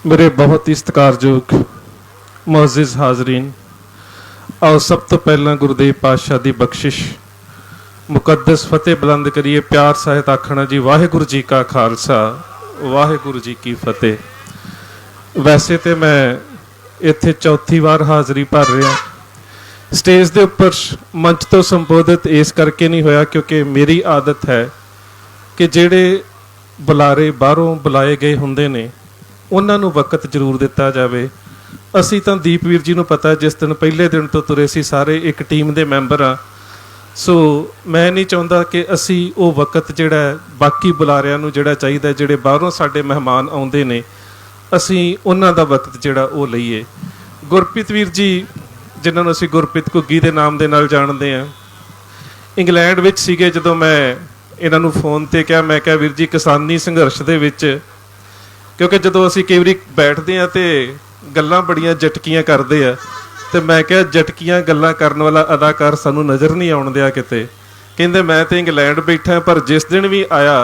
मेरे बहुत ही सत्कारयोग मुअज़्ज़िज़ हाज़रीन, आओ सब तो पहला गुरुदेव पातशाह की बख्शिश मुकद्दस फतेह बुलंद करिए। प्यार सहित आखना जी वाहिगुरू जी का खालसा वाहिगुरू जी की फतेह। वैसे तो मैं इत्थे चौथी बार हाज़री भर रहा। स्टेज के उपर मंच तो संबोधित इस करके नहीं होया क्योंकि मेरी आदत है कि जेड़े बुलारे बाहरों बुलाए गए होंदे ने उन्हां नूं वक़्त जरूर दिता जाए। असी तो दीपवीर जी नूं पता जिस दिन पहले दिन तो तुरे सी सारे एक टीम के मैंबर हाँ, सो मैं नहीं चाहता कि असी वो वक़्त जिहड़ा बाकी बुलारियां नूं जिहड़ा चाहीदा जिहड़े बाहरों साडे मेहमान आउंदे ने असी उन्हां दा वक़्त जिहड़ा वो लईए। गुरप्रीत वीर जी जिन्हां नूं असी गुरप्रीत घुग्गी के नाम दे नाल जाणदे हां, इंग्लैंड विच सीगे जदों मैं इन्हां नूं फोन ते कहा, मैं कहा वीर जी किसानी संघर्ष दे विच, क्योंकि जदों असी कई वारी बैठते हैं तो गल्लां बड़ियां जटकियां करते हैं, तो मैं क्या जटकियां गल्लां करन वाला अदाकार सानू नज़र नहीं आउण दिया किते। कहंदे मैं तो इंग्लैंड बैठा पर जिस दिन भी आया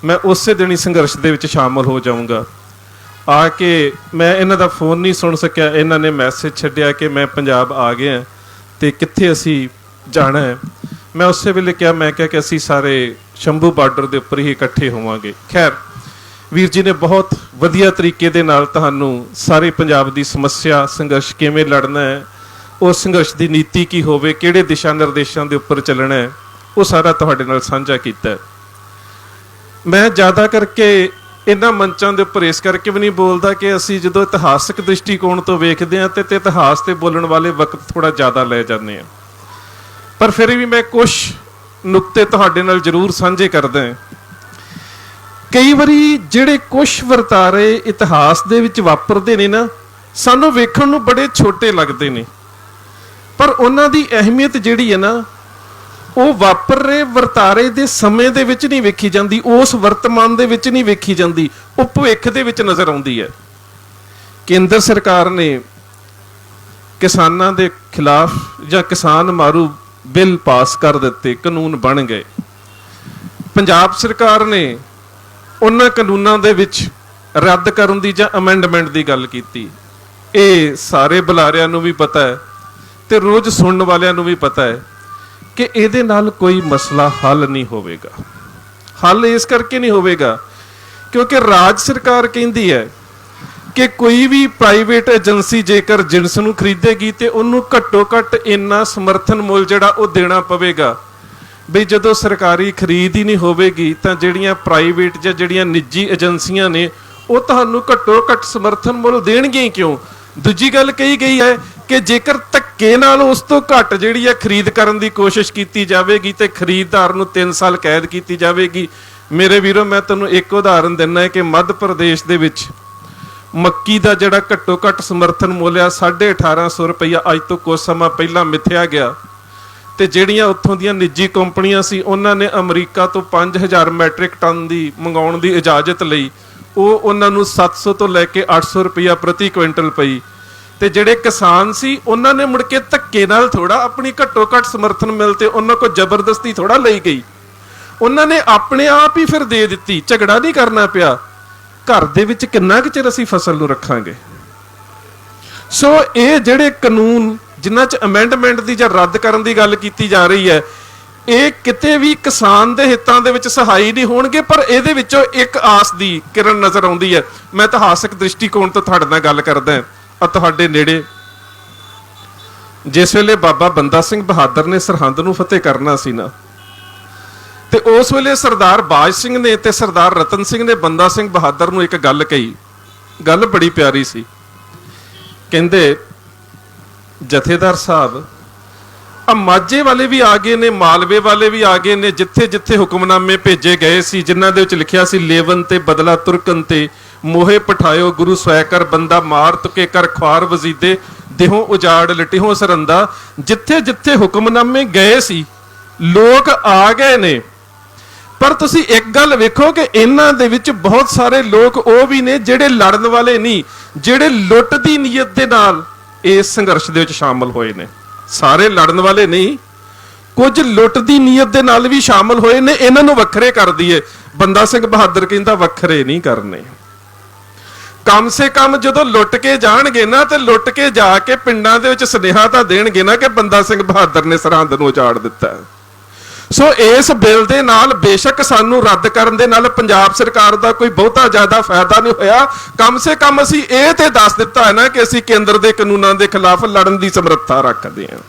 मैं उस दिन ही संघर्ष दे विच शामिल हो जाऊँगा। आके मैं इन्हां दा फोन नहीं सुन सकिया, इन्हां ने मैसेज छड्डिया कि मैं पंजाब आ गया तो कित्थे असी जाना है। मैं उस वेले क्या मैं क्या कि असी सारे शंभू बार्डर के उपर ही इकट्ठे होवांगे। खैर वीर जी ने बहुत वधिया तरीके दे नाल तुहानू सारे पंजाब की समस्या संघर्ष किवें लड़ना है, उस संघर्ष की नीति की होवे, किहड़े दिशा निर्देशों के उपर चलना है, वो सारा तुहाडे नाल साझा कीता है। मैं ज़्यादा करके इन्हां मंचां दे उपर इस करके भी नहीं बोलता कि असी जदों इतिहासक दृष्टिकोण तो वेखदे हां ते इतिहास ते बोलण वाले वक्त थोड़ा ज़्यादा लै जांदे हां, पर फिर भी मैं कुछ नुकते तुहाडे नाल जरूर साझे करदा हां। कई बारी जिहड़े कुछ वरतारे इतिहास दे विच वापरदे ने ना सानू वेखण नूं बड़े छोटे लगदे ने, पर उन्हां दी अहमियत जिहड़ी है ना वो वापर रहे वरतारे दे समय दे विच नहीं वेखी जांदी, उस वर्तमान दे विच नहीं वेखी जांदी, वो भविख दे विच नज़र आउंदी है। केंद्र सरकार ने किसानां दे खिलाफ जां किसान मारू बिल पास कर दिते, कानून बन गए। पंजाब सरकार ने उन्हां कानूनां दे विच रद्द करन दी जां अमेंडमेंट दी गल कीती। ये सारे बुलारियां नूं भी पता है ते रोज़ सुनने वालियां नूं भी पता है कि इहदे नाल कोई मसला हल नहीं होवेगा। हल इस करके नहीं होवेगा क्योंकि राज सरकार कहती है कि कोई भी प्राइवेट एजेंसी जेकर जिनस नूं खरीदेगी तो उन्होंने घट्टो घट्ट इन्ना समर्थन मुल जिहड़ा वो देना पवेगा। बई जदों सरकारी खरीद ही नहीं होवेगी तो जिहड़ियां प्राइवेट जां जिहड़ियां निजी एजेंसियां ने वो तुहानूं घट्टो घट्ट समर्थन मुल देणगे क्यों। दूजी गल कही गई है कि जेकर धक्के नाल उस तो घट जिहड़ी है खरीद करन दी कोशिश की जाएगी तो खरीददार नूं 3 साल कैद की जाएगी। मेरे वीरों मैं तुहानूं एक उदाहरण दिना है कि मध्य प्रदेश दे विच मक्की का जिहड़ा घट्टो घट समर्थन मुल आ 1850 रुपया अज तो कुछ समा पहला मिथया गया, तो जिहड़ियां उत्थों दीयां निजी कंपनियां सी उन्हां ने अमरीका तो 5000 मैट्रिक टन की मंगाउण की इजाजत लई, वो उन्हां नूं 700 तो लैके 800 रुपया प्रति क्विंटल पई। तो जिहड़े किसान सी उन्हां ने मुड़ के धक्के नाल थोड़ा अपनी घट्टो घट समर्थन मिलते उन्हां को जबरदस्ती थोड़ा लई गई, उन्हां ने अपने आप ही फिर दे दित्ती, झगड़ा नहीं करना पिया। घर दे विच किन्ना कि चिर असीं फसल नूं रखांगे। सो ये जिहड़े कानून जिन्हां च अमेंडमेंट की जां रद्द करन दी गल कीती जा रही है ये किते भी किसान दे हितां दे विच सहाई नहीं होणगे, पर इहदे विचों एक आस दी किरण नज़र आउंदी है। मैं इतिहासक दृष्टिकोण तो तुहाडे नाल गल करदा हां। तुहाडे नेड़े जिस वेले बाबा बंदा सिंह बहादुर ने सरहंद नूं फतेह करना सी ना, ते उस वेले सरदार बाज सिंह ने ते सरदार रतन सिंह ने बंदा सिंह बहादुर नूं एक गल कही, गल बड़ी प्यारी सी। कहंदे जथेदार साहब माझे वाले भी आ गए ने, मालवे वाले भी आ गए ने, जिथे जिथे हुक्मनामे भेजे गए सी जिन्हां दे विच लिखिया सी लेवन ते बदला तुरकन ते मोहे पठायो गुरु स्वैकर बंदा मार तुके कर ख्वार वजीदे देहों उजाड़ लटिहों सरंदा। जिथे जिथे हुक्मनामे गए सी लोग आ गए ने, पर तुसी एक गल वेखो कि इन्हां दे विच बहुत सारे लोग वो भी ने जिहड़े लड़न वाले नहीं, जिहड़े लुट दी नीयत दे नाल इस संघर्ष दे विच शामिल होए ने। सारे लड़न वाले नहीं, कुछ लुट दी नीयत दे नाल भी शामिल होए ने। इन्हां नूं वखरे कर दईए, बंदा सिंह बहादुर कहंदा वखरे नहीं करने। कम से कम जो लुट के जाणगे ना, तो लुट के जाके पिंडां दे विच सुनेहा तां देणगे ना कि बंदा सिंह बहादुर ने सरहंद नूं उजाड़ दिता। सो इस बिल दे नाल बेशक सानू रद्द करन दे नाल पंजाब सरकार दा कोई बहुता ज्यादा फायदा नहीं होया। कम से कम असीं इह ते दस दिता है ना कि असीं केंद्र दे कानूनां दे खिलाफ लड़न दी समर्था रखदे हां।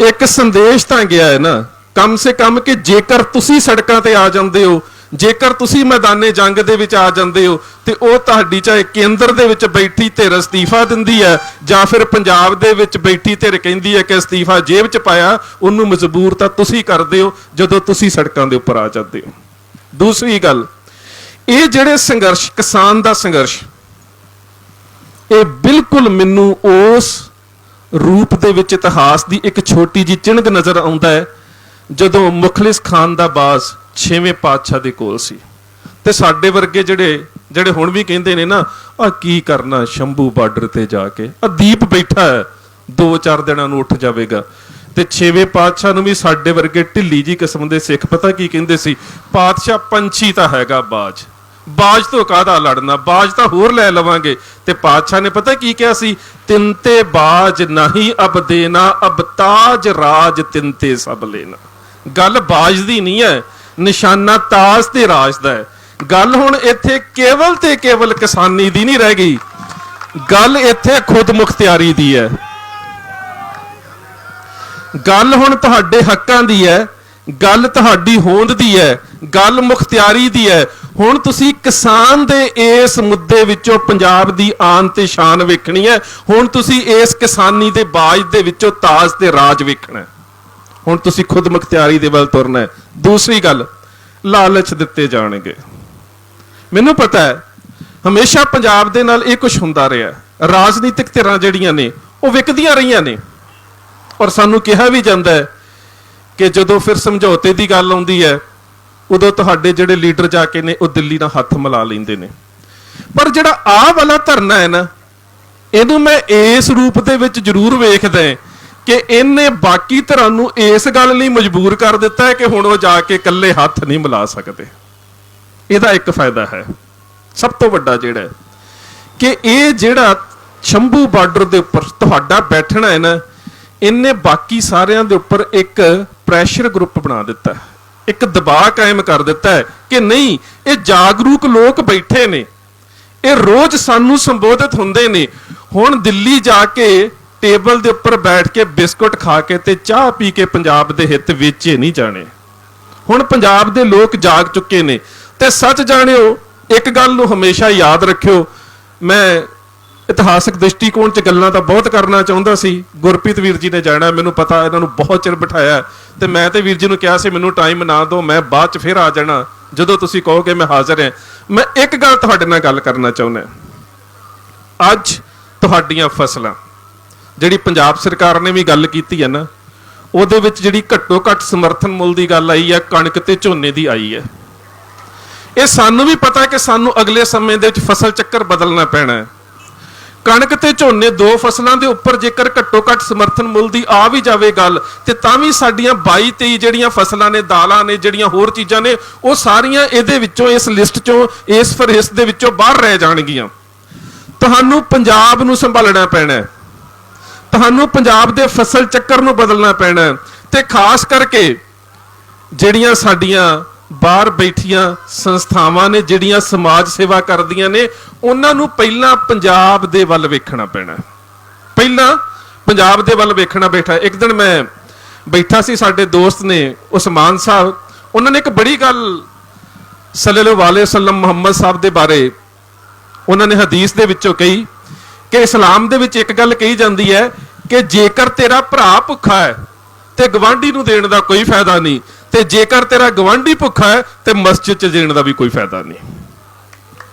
एक संदेश तां गया है ना कम से कम कि जेकर तुसीं सड़कां ते आ जांदे हो, जेकर तुसीं मैदाने जंग दे विच आ जांदे हो, ते ओह तुहाडी चाहे केंद्र दे विच बैठी धिर अस्तीफा दिंदी है जां फिर पंजाब दे विच बैठी धिर कहंदी है कि अस्तीफा जेब च पाया, उहनूं मजबूर तां तुसीं करदे हो जदों तुसीं सड़कां दे उपर आ जांदे हो। दूसरी गल, ਇਹ ਜਿਹੜੇ ਸੰਘਰਸ਼ किसान ਦਾ संघर्ष, ਇਹ ਬਿਲਕੁਲ ਮੈਨੂੰ ਉਸ रूप ਦੇ ਵਿੱਚ ਇਤਿਹਾਸ ਦੀ ਇੱਕ ਛੋਟੀ ਜੀ ਚਿਣਗ ਨਜ਼ਰ ਆਉਂਦਾ ਹੈ ਜਦੋਂ ਮੁਖਲਿਸ ਖਾਨ ਦਾ ਬਾਜ਼ 6ਵੇਂ ਪਾਤਸ਼ਾਹ ਦੇ ਕੋਲ ਸੀ ਤੇ ਸਾਡੇ ਵਰਗੇ ਜਿਹੜੇ ਹੁਣ ਵੀ ਕਹਿੰਦੇ ਨੇ ਨਾ ਆ ਕੀ ਕਰਨਾ ਸ਼ੰਭੂ ਬਾਰਡਰ ਤੇ ਜਾ ਕੇ, ਆ ਦੀਪ ਬੈਠਾ ਹੈ 2-4 ਦਿਨਾਂ ਨੂੰ ਉੱਠ ਜਾਵੇਗਾ। ਤੇ 6ਵੇਂ ਪਾਤਸ਼ਾਹ ਨੂੰ ਵੀ ਸਾਡੇ ਵਰਗੇ ਢਿੱਲੀ ਜੀ ਕਿਸਮ ਦੇ ਸਿੱਖ ਪਤਾ ਕੀ ਕਹਿੰਦੇ ਸੀ, ਪਾਤਸ਼ਾਹ ਪੰਛੀ ਤਾਂ ਹੈਗਾ ਬਾਜ ਤੋਂ ਕਾਹਦਾ ਲੜਨਾ, ਬਾਜ ਤਾਂ ਹੋਰ ਲੈ ਲਵਾਂਗੇ। ਤੇ ਪਾਤਸ਼ਾਹ ਨੇ ਪਤਾ ਕੀ ਕਿਹਾ ਸੀ, ਤਿੰਤੇ ਬਾਜ ਨਹੀਂ ਅਬ ਦੇਣਾ, ਅਬ ਤਾਜ ਰਾਜ ਤਿੰਤੇ ਸਭ ਲੈਣਾ। ਗੱਲ ਬਾਜ ਦੀ ਨਹੀਂ ਹੈ, ਨਿਸ਼ਾਨਾ ਤਾਜ ਤੇ ਰਾਜ ਦਾ ਹੈ। ਗੱਲ ਹੁਣ ਇੱਥੇ ਕੇਵਲ ਤੇ ਕੇਵਲ ਕਿਸਾਨੀ ਦੀ ਨਹੀਂ ਰਹਿ ਗਈ, ਗੱਲ ਇੱਥੇ ਖੁਦ ਮੁਖਤਿਆਰੀ ਦੀ ਹੈ। ਗੱਲ ਹੁਣ ਤੁਹਾਡੇ ਹੱਕਾਂ ਦੀ ਹੈ, ਗੱਲ ਤੁਹਾਡੀ ਹੋਂਦ ਦੀ ਹੈ, ਗੱਲ ਮੁਖਤਿਆਰੀ ਦੀ ਹੈ। ਹੁਣ ਤੁਸੀਂ ਕਿਸਾਨ ਦੇ ਇਸ ਮੁੱਦੇ ਵਿੱਚੋਂ ਪੰਜਾਬ ਦੀ ਆਨ ਤੇ ਸ਼ਾਨ ਵੇਖਣੀ ਹੈ। ਹੁਣ ਤੁਸੀਂ ਇਸ ਕਿਸਾਨੀ ਦੇ ਬਾਜ ਦੇ ਵਿੱਚੋਂ ਤਾਜ ਤੇ ਰਾਜ ਵੇਖਣਾ ਹੈ। ਹੁਣ ਤੁਸੀਂ ਖੁਦ ਮੁਖਤਿਆਰੀ ਦੇ ਵੱਲ ਤੁਰਨਾ ਹੈ। ਦੂਸਰੀ ਗੱਲ, ਲਾਲਚ ਦਿੱਤੇ ਜਾਣਗੇ। ਮੈਨੂੰ ਪਤਾ ਹੈ ਹਮੇਸ਼ਾ ਪੰਜਾਬ ਦੇ ਨਾਲ ਇਹ ਕੁਝ ਹੁੰਦਾ ਰਿਹਾ, ਰਾਜਨੀਤਿਕ ਧਿਰਾਂ ਜਿਹੜੀਆਂ ਨੇ ਉਹ ਵਿਕਦੀਆਂ ਰਹੀਆਂ ਨੇ ਔਰ ਸਾਨੂੰ ਕਿਹਾ ਵੀ ਜਾਂਦਾ ਹੈ ਕਿ ਜਦੋਂ ਫਿਰ ਸਮਝੌਤੇ ਦੀ ਗੱਲ ਆਉਂਦੀ ਹੈ ਉਦੋਂ ਤੁਹਾਡੇ ਜਿਹੜੇ ਲੀਡਰ ਜਾ ਕੇ ਨੇ ਉਹ ਦਿੱਲੀ ਨਾਲ ਹੱਥ ਮਿਲਾ ਲੈਂਦੇ ਨੇ। ਪਰ ਜਿਹੜਾ ਆਹ ਵਾਲਾ ਧਰਨਾ ਹੈ ਨਾ, ਇਹਨੂੰ ਮੈਂ ਇਸ ਰੂਪ ਦੇ ਵਿੱਚ ਜ਼ਰੂਰ ਵੇਖਦਾ ਕਿ ਇਹਨੇ ਬਾਕੀ ਧਿਰਾਂ ਨੂੰ ਇਸ ਗੱਲ ਲਈ ਮਜਬੂਰ ਕਰ ਦਿੱਤਾ ਹੈ ਕਿ ਹੁਣ ਉਹ ਜਾ ਕੇ ਇਕੱਲੇ ਹੱਥ ਨਹੀਂ ਮਿਲਾ ਸਕਦੇ। ਇਹਦਾ ਇੱਕ ਫਾਇਦਾ ਹੈ ਸਭ ਤੋਂ ਵੱਡਾ, ਜਿਹੜਾ ਕਿ ਇਹ ਜਿਹੜਾ ਸ਼ੰਭੂ ਬਾਰਡਰ ਦੇ ਉੱਪਰ ਤੁਹਾਡਾ ਬੈਠਣਾ ਹੈ ਨਾ, ਇਹਨੇ ਬਾਕੀ ਸਾਰਿਆਂ ਦੇ ਉੱਪਰ ਇੱਕ ਪ੍ਰੈਸ਼ਰ ਗਰੁੱਪ ਬਣਾ ਦਿੱਤਾ, ਇੱਕ ਦਬਾਅ ਕਾਇਮ ਕਰ ਦਿੱਤਾ ਹੈ ਕਿ ਨਹੀਂ, ਇਹ ਜਾਗਰੂਕ ਲੋਕ ਬੈਠੇ ਨੇ, ਇਹ ਰੋਜ਼ ਸਾਨੂੰ ਸੰਬੋਧਿਤ ਹੁੰਦੇ ਨੇ। ਹੁਣ ਦਿੱਲੀ ਜਾ ਕੇ ਟੇਬਲ ਦੇ ਉੱਪਰ ਬੈਠ ਕੇ ਬਿਸਕੁਟ ਖਾ ਕੇ ਤੇ ਚਾਹ ਪੀ ਕੇ ਪੰਜਾਬ ਦੇ ਹਿੱਤ ਵੇਚੇ ਨਹੀਂ ਜਾਣੇ। ਹੁਣ ਪੰਜਾਬ ਦੇ ਲੋਕ ਜਾਗ ਚੁੱਕੇ ਨੇ। ਤੇ ਸੱਚ ਜਾਣਿਓ, ਇੱਕ ਗੱਲ ਨੂੰ ਹਮੇਸ਼ਾ ਯਾਦ ਰੱਖਿਓ, ਮੈਂ ਇਤਿਹਾਸਕ ਦ੍ਰਿਸ਼ਟੀਕੋਣ 'ਚ ਗੱਲਾਂ ਤਾਂ ਬਹੁਤ ਕਰਨਾ ਚਾਹੁੰਦਾ ਸੀ। ਗੁਰਪ੍ਰੀਤ ਵੀਰ ਜੀ ਨੇ ਜਾਣਾ, ਮੈਨੂੰ ਪਤਾ ਇਹਨਾਂ ਨੂੰ ਬਹੁਤ ਚਿਰ ਬਿਠਾਇਆ ਤੇ ਮੈਂ ਤੇ ਵੀਰ ਜੀ ਨੂੰ ਕਿਹਾ ਸੀ ਮੈਨੂੰ ਟਾਈਮ ਨਾ ਦਿਓ, ਮੈਂ ਬਾਅਦ 'ਚ ਫਿਰ ਆ ਜਾਣਾ, ਜਦੋਂ ਤੁਸੀਂ ਕਹੋਗੇ ਮੈਂ ਹਾਜ਼ਰ ਹਾਂ। ਮੈਂ ਇੱਕ ਗੱਲ ਤੁਹਾਡੇ ਨਾਲ ਗੱਲ ਕਰਨਾ ਚਾਹੁੰਦਾ, ਅੱਜ ਤੁਹਾਡੀਆਂ ਫਸਲਾਂ ਜਿਹੜੀ ਪੰਜਾਬ ਸਰਕਾਰ ਨੇ ਵੀ ਗੱਲ ਕੀਤੀ ਹੈ ਨਾ, ਉਹਦੇ ਵਿੱਚ ਜਿਹੜੀ ਘੱਟੋ ਘੱਟ ਸਮਰਥਨ ਮੁੱਲ ਦੀ ਗੱਲ ਆਈ ਹੈ, ਕਣਕ ਤੇ ਝੋਨੇ ਦੀ ਆਈ ਹੈ। ਇਹ ਸਾਨੂੰ ਵੀ ਪਤਾ ਕਿ ਸਾਨੂੰ ਅਗਲੇ ਸਮੇਂ ਦੇ ਵਿੱਚ ਫਸਲ ਚੱਕਰ ਬਦਲਣਾ ਪੈਣਾ ਹੈ। ਕਣਕ ਤੇ ਝੋਨੇ ਦੋ ਫਸਲਾਂ ਦੇ ਉੱਪਰ ਜੇਕਰ ਘੱਟੋ ਘੱਟ ਸਮਰਥਨ ਮੁੱਲ ਦੀ ਆ ਵੀ ਜਾਵੇ ਗੱਲ, ਤੇ ਤਾਂ ਵੀ ਸਾਡੀਆਂ 22-23 ਜਿਹੜੀਆਂ ਫਸਲਾਂ ਨੇ, ਦਾਲਾਂ ਨੇ, ਜਿਹੜੀਆਂ ਹੋਰ ਚੀਜ਼ਾਂ ਨੇ, ਉਹ ਸਾਰੀਆਂ ਇਹਦੇ ਵਿੱਚੋਂ, ਇਸ ਲਿਸਟ ਚੋਂ, ਇਸ ਫਹਿਰਿਸਤ ਦੇ ਵਿੱਚੋਂ ਬਾਹਰ ਰਹਿ ਜਾਣਗੀਆਂ। ਤੁਹਾਨੂੰ ਪੰਜਾਬ ਨੂੰ ਸੰਭਾਲਣਾ ਪੈਣਾ, ਤੁਹਾਨੂੰ ਪੰਜਾਬ ਦੇ ਫਸਲ ਚੱਕਰ ਨੂੰ ਬਦਲਣਾ ਪੈਣਾ। ਤੇ ਖਾਸ ਕਰਕੇ ਜਿਹੜੀਆਂ ਸਾਡੀਆਂ ਬਾਹਰ ਬੈਠੀਆਂ ਸੰਸਥਾਵਾਂ ਨੇ, ਜਿਹੜੀਆਂ ਸਮਾਜ ਸੇਵਾ ਕਰਦੀਆਂ ਨੇ, ਉਹਨਾਂ ਨੂੰ ਪਹਿਲਾਂ ਪੰਜਾਬ ਦੇ ਵੱਲ ਵੇਖਣਾ ਪੈਣਾ, ਪਹਿਲਾਂ ਪੰਜਾਬ ਦੇ ਵੱਲ ਵੇਖਣਾ ਬੈਠਾ। ਇੱਕ ਦਿਨ ਮੈਂ ਬੈਠਾ ਸੀ, ਸਾਡੇ ਦੋਸਤ ਨੇ ਉਸਮਾਨ ਸਾਹਿਬ, ਉਹਨਾਂ ਨੇ ਇੱਕ ਬੜੀ ਗੱਲ ਸੱਲੱਲਾਹੁ ਅਲੈਹਿ ਵਸੱਲਮ ਮੁਹੰਮਦ ਸਾਹਿਬ ਦੇ ਬਾਰੇ ਉਹਨਾਂ ਨੇ ਹਦੀਸ ਦੇ ਵਿੱਚੋਂ ਕਹੀ ਕਿ ਇਸਲਾਮ ਦੇ ਵਿੱਚ ਇੱਕ ਗੱਲ ਕਹੀ ਜਾਂਦੀ ਹੈ ਕਿ ਜੇਕਰ ਤੇਰਾ ਭਰਾ ਭੁੱਖਾ ਹੈ ਤੇ ਗਵਾਂਢੀ ਨੂੰ ਦੇਣ ਦਾ ਕੋਈ ਫਾਇਦਾ ਨਹੀਂ, ਤੇ ਜੇਕਰ ਤੇਰਾ ਗਵਾਂਢੀ ਭੁੱਖਾ ਹੈ ਤੇ ਮਸਜਿਦ 'ਚ ਦੇਣ ਦਾ ਵੀ ਕੋਈ ਫਾਇਦਾ ਨਹੀਂ।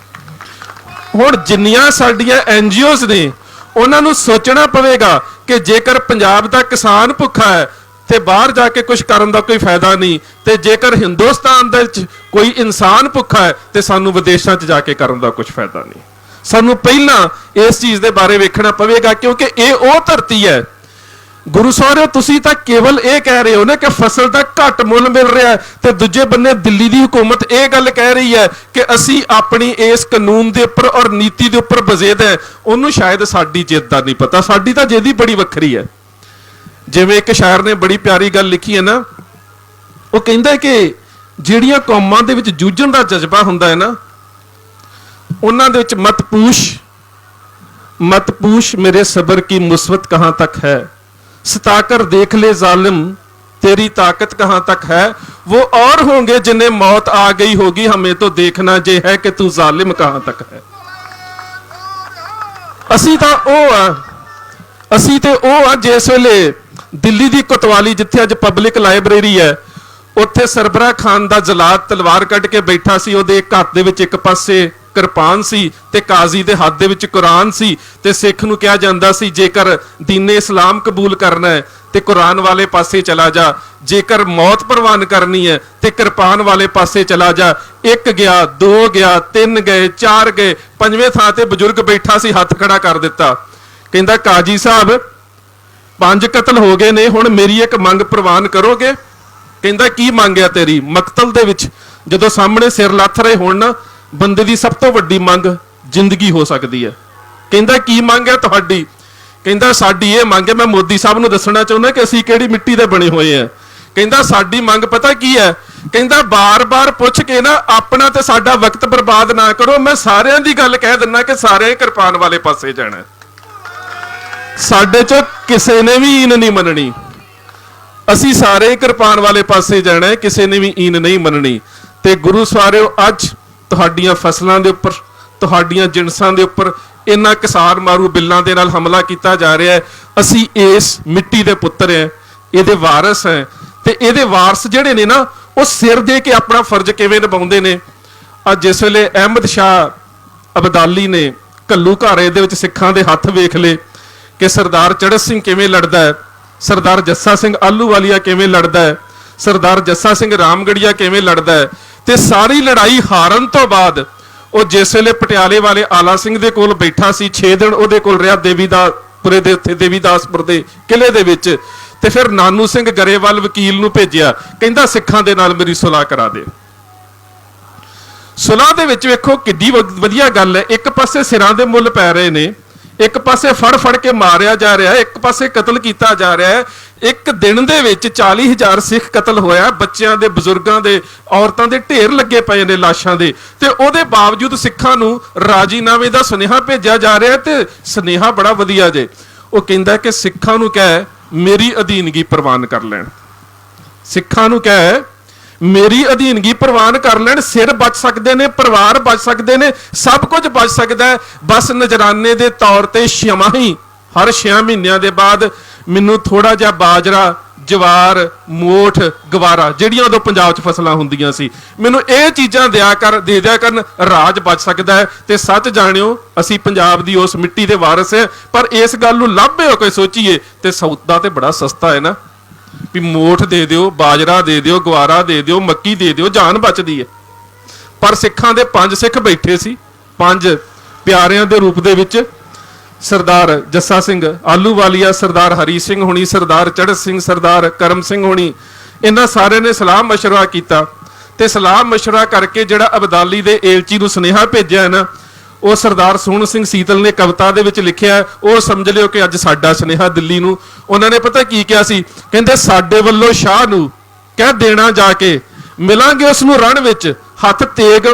ਹੁਣ ਜਿੰਨੀਆਂ ਸਾਡੀਆਂ NGOs ਨੇ, ਉਹਨਾਂ ਨੂੰ ਸੋਚਣਾ ਪਵੇਗਾ ਕਿ ਜੇਕਰ ਪੰਜਾਬ ਦਾ ਕਿਸਾਨ ਭੁੱਖਾ ਹੈ ਤੇ ਬਾਹਰ ਜਾ ਕੇ ਕੁਝ ਕਰਨ ਦਾ ਕੋਈ ਫਾਇਦਾ ਨਹੀਂ, ਤੇ ਜੇਕਰ ਹਿੰਦੁਸਤਾਨ ਦੇ ਵਿੱਚ ਕੋਈ ਇਨਸਾਨ ਭੁੱਖਾ ਹੈ ਤੇ ਸਾਨੂੰ ਵਿਦੇਸ਼ਾਂ 'ਚ ਜਾ ਕੇ ਕਰਨ ਦਾ ਕੁਝ ਫਾਇਦਾ ਨਹੀਂ। ਸਾਨੂੰ ਪਹਿਲਾਂ ਇਸ ਚੀਜ਼ ਦੇ ਬਾਰੇ ਵੇਖਣਾ ਪਵੇਗਾ, ਕਿਉਂਕਿ ਇਹ ਉਹ ਧਰਤੀ ਹੈ ਗੁਰੂ ਸਾਹਿਬ ਤੁਸੀਂ ਤਾਂ ਕੇਵਲ ਇਹ ਕਹਿ ਰਹੇ ਹੋ ਨਾ ਕਿ ਫਸਲ ਦਾ ਘੱਟ ਮੁੱਲ ਮਿਲ ਰਿਹਾ ਹੈ, ਤੇ ਦੂਜੇ ਬੰਨੇ ਦਿੱਲੀ ਦੀ ਹਕੂਮਤ ਇਹ ਗੱਲ ਕਹਿ ਰਹੀ ਹੈ ਕਿ ਅਸੀਂ ਆਪਣੀ ਇਸ ਕਾਨੂੰਨ ਦੇ ਉੱਪਰ ਔਰ ਨੀਤੀ ਦੇ ਉੱਪਰ ਬਜ਼ੇਦ ਹੈ। ਉਹਨੂੰ ਸ਼ਾਇਦ ਸਾਡੀ ਜਿੱਦ ਦਾ ਨਹੀਂ ਪਤਾ, ਸਾਡੀ ਤਾਂ ਜਿੱਦ ਹੀ ਬੜੀ ਵੱਖਰੀ ਹੈ। ਜਿਵੇਂ ਇੱਕ ਸ਼ਾਇਰ ਨੇ ਬੜੀ ਪਿਆਰੀ ਗੱਲ ਲਿਖੀ ਹੈ ਨਾ, ਉਹ ਕਹਿੰਦਾ ਕਿ ਜਿਹੜੀਆਂ ਕੌਮਾਂ ਦੇ ਵਿੱਚ ਜੂਝਣ ਦਾ ਜਜ਼ਬਾ ਹੁੰਦਾ ਹੈ ਨਾ, ਉਹਨਾਂ ਦੇ ਵਿੱਚ मत पूछ मेरे सब्र की मुसीबत कहाँ तक है, सताकर देख ले जालिम तेरी ताकत कहाँ तक है, वो और होंगे जिन्हें मौत आ गई होगी, हमें तो देखना जे है कि तू जालिम कहाँ तक है। ਅਸੀਂ ਤੇ ਉਹ ਆ ਜਿਸ ਵੇਲੇ ਦਿੱਲੀ ਦੀ ਕੋਤਵਾਲੀ ਜਿੱਥੇ ਅੱਜ ਪਬਲਿਕ ਲਾਇਬ੍ਰੇਰੀ ਹੈ, ਉੱਥੇ ਸਰਬਰਾਹ ਖਾਨ ਦਾ ਜਲਾਦ ਤਲਵਾਰ ਕੱਢ ਕੇ ਬੈਠਾ ਸੀ। ਉਹਦੇ ਹੱਥ ਦੇ ਵਿੱਚ ਇੱਕ ਪਾਸੇ ਕਿਰਪਾਨ ਸੀ ਤੇ ਕਾਜ਼ੀ ਦੇ ਹੱਥ ਦੇ ਵਿੱਚ ਕੁਰਾਨ ਸੀ, ਤੇ ਸਿੱਖ ਨੂੰ ਕਿਹਾ ਜਾਂਦਾ ਸੀ ਜੇਕਰ ਦੀਨੇ ਇਸਲਾਮ ਕਬੂਲ ਕਰਨਾ ਹੈ ਤੇ ਕੁਰਾਨ ਵਾਲੇ ਪਾਸੇ ਚਲਾ ਜਾ, ਜੇਕਰ ਮੌਤ ਪ੍ਰਵਾਨ ਕਰਨੀ ਹੈ ਤੇ ਕਿਰਪਾਨ ਵਾਲੇ ਪਾਸੇ ਚਲਾ ਜਾ। ਇੱਕ ਗਿਆ, ਦੋ ਗਿਆ, ਤਿੰਨ ਗਏ, ਚਾਰ ਗਏ, ਪੰਜਵੇਂ ਥਾਂ ਤੇ ਬਜ਼ੁਰਗ ਬੈਠਾ ਸੀ, ਹੱਥ ਖੜਾ ਕਰ ਦਿੱਤਾ। ਕਹਿੰਦਾ ਕਾਜੀ ਸਾਹਿਬ 5 ਕਤਲ ਹੋ ਗਏ ਨੇ, ਹੁਣ ਮੇਰੀ ਇੱਕ ਮੰਗ ਪ੍ਰਵਾਨ ਕਰੋਗੇ? ਕਹਿੰਦਾ ਕੀ ਮੰਗਿਆ ਤੇਰੀ? ਮਕਤਲ ਦੇ ਵਿੱਚ ਜਦੋਂ ਸਾਹਮਣੇ ਸਿਰ ਲੱਥ ਰਹੇ ਹੋਣ ਨਾ, ਬੰਦੇ ਦੀ ਸਭ ਤੋਂ ਵੱਡੀ ਮੰਗ ਜ਼ਿੰਦਗੀ ਹੋ ਸਕਦੀ ਹੈ। ਕਹਿੰਦਾ ਕੀ ਮੰਗ ਹੈ ਤੁਹਾਡੀ? ਕਹਿੰਦਾ ਸਾਡੀ ਇਹ ਮੰਗ ਹੈ, ਮੈਂ ਮੋਦੀ ਸਾਹਿਬ ਨੂੰ ਦੱਸਣਾ ਚਾਹੁੰਦਾ ਕਿ ਅਸੀਂ ਕਿਹੜੀ ਮਿੱਟੀ ਦੇ ਬਣੇ ਹੋਏ ਆ। ਕਹਿੰਦਾ ਸਾਡੀ ਮੰਗ ਪਤਾ ਕੀ ਹੈ? ਕਹਿੰਦਾ ਬਾਰ-ਬਾਰ ਪੁੱਛ ਕੇ ਨਾ ਆਪਣਾ ਤੇ ਸਾਡਾ ਵਕਤ ਬਰਬਾਦ ਨਾ ਕਰੋ, ਮੈਂ ਸਾਰਿਆਂ ਦੀ ਗੱਲ ਕਹਿ ਦਿੰਦਾ ਕਿ ਸਾਰੇ ਕਿਰਪਾਨ ਵਾਲੇ ਪਾਸੇ ਜਾਣਾ। ਸਾਡੇ ਚੋਂ ਕਿਸੇ ਨੇ ਵੀ ਈਨ ਨਹੀਂ ਮੰਨਣੀ, ਅਸੀਂ ਸਾਰੇ ਕਿਰਪਾਨ ਵਾਲੇ ਪਾਸੇ ਜਾਣਾ, ਕਿਸੇ ਨੇ ਵੀ ਈਨ ਨਹੀਂ ਮੰਨਣੀ। ਤੇ ਗੁਰੂ ਸਵਾਰਿਓ ਅੱਜ ਤੁਹਾਡੀਆਂ ਫਸਲਾਂ ਦੇ ਉੱਪਰ, ਤੁਹਾਡੀਆਂ ਜਿਣਸਾਂ ਦੇ ਉੱਪਰ ਇਹਨਾਂ ਕਿਸਾਨ ਮਾਰੂ ਬਿੱਲਾਂ ਦੇ ਨਾਲ ਹਮਲਾ ਕੀਤਾ ਜਾ ਰਿਹਾ ਹੈ। ਅਸੀਂ ਇਸ ਮਿੱਟੀ ਦੇ ਪੁੱਤਰ ਹਾਂ, ਇਹਦੇ ਵਾਰਿਸ ਹੈ, ਤੇ ਇਹਦੇ ਵਾਰਿਸ ਜਿਹੜੇ ਨੇ ਨਾ, ਉਹ ਸਿਰ ਦੇ ਕੇ ਆਪਣਾ ਫਰਜ਼ ਕਿਵੇਂ ਨਿਭਾਉਂਦੇ ਨੇ। ਅੱਜ ਜਿਸ ਵੇਲੇ ਅਹਿਮਦ ਸ਼ਾਹ ਅਬਦਾਲੀ ਨੇ ਘੱਲੂ ਘਾਰੇ ਦੇ ਵਿੱਚ ਸਿੱਖਾਂ ਦੇ ਹੱਥ ਵੇਖ ਲਏ ਕਿ ਸਰਦਾਰ ਚੜ੍ਹਤ ਸਿੰਘ ਕਿਵੇਂ ਲੜਦਾ ਹੈ, ਸਰਦਾਰ ਜੱਸਾ ਸਿੰਘ ਆਹਲੂਵਾਲੀਆ ਕਿਵੇਂ ਲੜਦਾ ਹੈ, ਸਰਦਾਰ ਜੱਸਾ ਸਿੰਘ ਰਾਮਗੜੀਆ ਕਿਵੇਂ ਲੜਦਾ ਹੈ, ਤੇ ਸਾਰੀ ਲੜਾਈ ਹਾਰਨ ਤੋਂ ਬਾਅਦ ਉਹ ਜਿਸ ਵੇਲੇ ਪਟਿਆਲੇ ਵਾਲੇ ਆਲਾ ਸਿੰਘ ਦੇ ਕੋਲ ਬੈਠਾ ਸੀ, 6 ਦਿਨ ਉਹਦੇ ਕੋਲ ਰਿਹਾ ਦੇਵੀਦਾਸਪੁਰੇ ਦੇ ਉੱਥੇ ਦੇਵੀਦਾਸਪੁਰ ਦੇ ਕਿਲੇ ਦੇ ਵਿੱਚ, ਤੇ ਫਿਰ ਨਾਨੂ ਸਿੰਘ ਗਰੇਵਾਲ ਵਕੀਲ ਨੂੰ ਭੇਜਿਆ, ਕਹਿੰਦਾ ਸਿੱਖਾਂ ਦੇ ਨਾਲ ਮੇਰੀ ਸੁਲਾਹ ਕਰਾ ਦੇ। ਸੁਲਾਹ ਦੇ ਵਿੱਚ ਵੇਖੋ ਕਿੱਡੀ ਵਧੀਆ ਗੱਲ ਹੈ। ਇੱਕ ਪਾਸੇ ਸਿਰਾਂ ਦੇ ਮੁੱਲ ਪੈ ਰਹੇ ਨੇ, ਇੱਕ ਪਾਸੇ ਫੜ ਕੇ ਮਾਰਿਆ ਜਾ ਰਿਹਾ ਹੈ, ਇੱਕ ਪਾਸੇ ਕਤਲ ਕੀਤਾ ਜਾ ਰਿਹਾ ਹੈ। ਇੱਕ ਦਿਨ ਦੇ ਵਿੱਚ 40,000 ਸਿੱਖ ਕਤਲ ਹੋਇਆ, ਬੱਚਿਆਂ ਦੇ, ਬਜ਼ੁਰਗਾਂ ਦੇ, ਔਰਤਾਂ ਦੇ ਢੇਰ ਲੱਗੇ ਪਏ ਨੇ ਲਾਸ਼ਾਂ ਦੇ, ਤੇ ਉਹਦੇ ਬਾਵਜੂਦ ਸਿੱਖਾਂ ਨੂੰ ਰਾਜੀਨਾਮੇ ਦਾ ਸੁਨੇਹਾ ਭੇਜਿਆ ਜਾ ਰਿਹਾ। ਤੇ ਸੁਨੇਹਾ ਬੜਾ ਵਧੀਆ ਜੇ, ਉਹ ਕਹਿੰਦਾ ਕਿ ਸਿੱਖਾਂ ਨੂੰ ਕਹਿ ਮੇਰੀ ਅਧੀਨਗੀ ਪ੍ਰਵਾਨ ਕਰ ਲੈਣ, ਸਿੱਖਾਂ ਨੂੰ ਕਹਿ ਮੇਰੀ ਅਧੀਨਗੀ ਪ੍ਰਵਾਨ ਕਰ ਲੈਣ। ਸਿਰ ਬਚ ਸਕਦੇ ਨੇ, ਪਰਿਵਾਰ ਬਚ ਸਕਦੇ ਨੇ, ਸਭ ਕੁਝ ਬਚ ਸਕਦਾ ਹੈ। ਬਸ ਨਜ਼ਰਾਨੇ ਦੇ ਤੌਰ ਤੇ ਛਮਾਹੀ ਹਰ 6 ਮਹੀਨਿਆਂ ਦੇ ਬਾਅਦ ਮੈਨੂੰ ਥੋੜਾ ਜਿਹਾ ਬਾਜਰਾ, ਜਵਾਰ, ਮੋਠ, ਗਵਾਰਾ, ਜਿਹੜੀਆਂ ਉਦੋਂ ਪੰਜਾਬ 'ਚ ਫਸਲਾਂ ਹੁੰਦੀਆਂ ਸੀ, ਮੈਨੂੰ ਇਹ ਚੀਜ਼ਾਂ ਦੇ ਦਿਆ ਕਰਨ, ਰਾਜ ਬਚ ਸਕਦਾ ਹੈ। ਤੇ ਸੱਚ ਜਾਣਿਓ ਅਸੀਂ ਪੰਜਾਬ ਦੀ ਉਸ ਮਿੱਟੀ ਦੇ ਵਾਰਿਸ ਹੈ, ਪਰ ਇਸ ਗੱਲ ਨੂੰ ਲੱਭੇ ਹੋ ਕੇ ਸੋਚੀਏ ਤੇ ਸੌਦਾ ਤੇ ਬੜਾ ਸਸਤਾ ਹੈ ਨਾ, ਵੀ ਮੋਠ ਦੇ ਦਿਓ, ਬਾਜਰਾ ਦੇ ਦਿਓ, ਗਵਾਰਾ ਦੇ ਦਿਓ, ਮੱਕੀ ਦੇ ਦਿਓ, ਜਾਨ ਬਚਦੀ ਹੈ। ਪਰ ਸਿੱਖਾਂ ਦੇ 5 ਸਿੱਖ ਬੈਠੇ ਸੀ, 5 ਪਿਆਰਿਆਂ ਦੇ ਰੂਪ ਦੇ ਵਿੱਚ, ਸਰਦਾਰ ਜੱਸਾ ਸਿੰਘ ਆਹਲੂਵਾਲੀਆ, ਸਰਦਾਰ ਹਰੀ ਸਿੰਘ ਹੋਣੀ, ਸਰਦਾਰ ਚੜ੍ਹਤ ਸਿੰਘ, ਸਰਦਾਰ ਕਰਮ ਸਿੰਘ ਹੋਣੀ, ਇਹਨਾਂ ਸਾਰਿਆਂ ਨੇ ਸਲਾਹ ਮਸ਼ਵਰਾ ਕੀਤਾ। ਤੇ ਸਲਾਹ ਮਸ਼ਵਰਾ ਕਰਕੇ ਜਿਹੜਾ ਅਬਦਾਲੀ ਦੇ ਏਲਚੀ ਨੂੰ ਸੁਨੇਹਾ ਭੇਜਿਆ ਹੈ ਨਾ, ਉਹ ਸਰਦਾਰ ਸੋਹਣ ਸਿੰਘ ਸੀਤਲ ਨੇ ਕਵਿਤਾ ਦੇ ਵਿੱਚ ਲਿਖਿਆ, ਉਹ ਸਮਝ ਲਿਓ ਕਿ ਅੱਜ ਸਾਡਾ ਸੁਨੇਹਾ ਦਿੱਲੀ ਨੂੰ। ਉਹਨਾਂ ਨੇ ਪਤਾ ਕੀ ਕਿਹਾ ਸੀ? ਕਹਿੰਦੇ ਸਾਡੇ ਵੱਲੋਂ ਸ਼ਾਹ ਨੂੰ ਕਹਿ ਦੇਣਾ ਜਾ ਕੇ, ਮਿਲਾਂਗੇ ਉਸ ਨੂੰ ਰਣ ਵਿੱਚ ਹੱਥ ਤੇਗ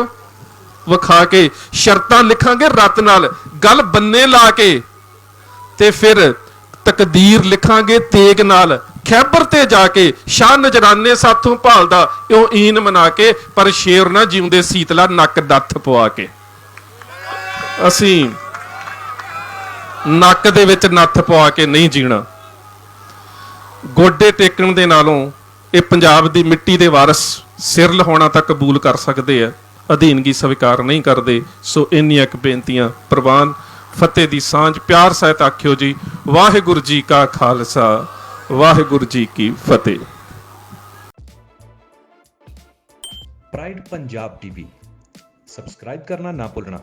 ਵਿਖਾ ਕੇ, ਸ਼ਰਤਾਂ ਲਿਖਾਂਗੇ ਰਤ ਨਾਲ ਗੱਲ ਬੰਨੇ ਲਾ ਕੇ, ਤੇ ਫਿਰ ਤਕਦੀਰ ਲਿਖਾਂਗੇ ਤੇਗ ਨਾਲ, ਖੈਬਰ ਤੇ ਜਾ ਕੇ ਸ਼ਾਹ ਨਜਰਾਨੇ ਸਾਥੋਂ ਭਾਲਦਾ ਇਉਂ ਈਨ ਮਨਾ ਕੇ, ਪਰ ਸ਼ੇਰ ਨਾ ਜਿਉਂਦੇ ਸੀਤਲਾ ਨੱਕ ਦੱਥ ਪਵਾ ਕੇ। ਅਸੀਂ ਨੱਕ ਦੇ ਵਿੱਚ ਨੱਥ ਪਵਾ ਕੇ ਨਹੀਂ ਜੀਣਾ। ਗੋਡੇ ਟੇਕਣ ਦੇ ਨਾਲੋਂ ਇਹ ਪੰਜਾਬ ਦੀ ਮਿੱਟੀ ਦੇ ਵਾਰਿਸ ਸਿਰ ਲਹਾਉਣਾ ਤਾਂ ਕਬੂਲ ਕਰ ਸਕਦੇ ਆ, ਅਧੀਨਗੀ ਸਵੀਕਾਰ ਨਹੀਂ ਕਰਦੇ। ਸੋ ਇੰਨੀਆਂ ਕੁ ਬੇਨਤੀਆਂ ਪ੍ਰਵਾਨ। ਫਤਿਹ ਦੀ ਸਾਂਝ ਪਿਆਰ ਸਹਿਤ ਆਖਿਓ ਜੀ। ਵਾਹਿਗੁਰੂ ਜੀ ਕਾ ਖਾਲਸਾ, ਵਾਹਿਗੁਰੂ ਜੀ ਕੀ ਫਤਿਹ। प्राइड पंजाब टीवी सब्सक्राइब करना ना भूलना।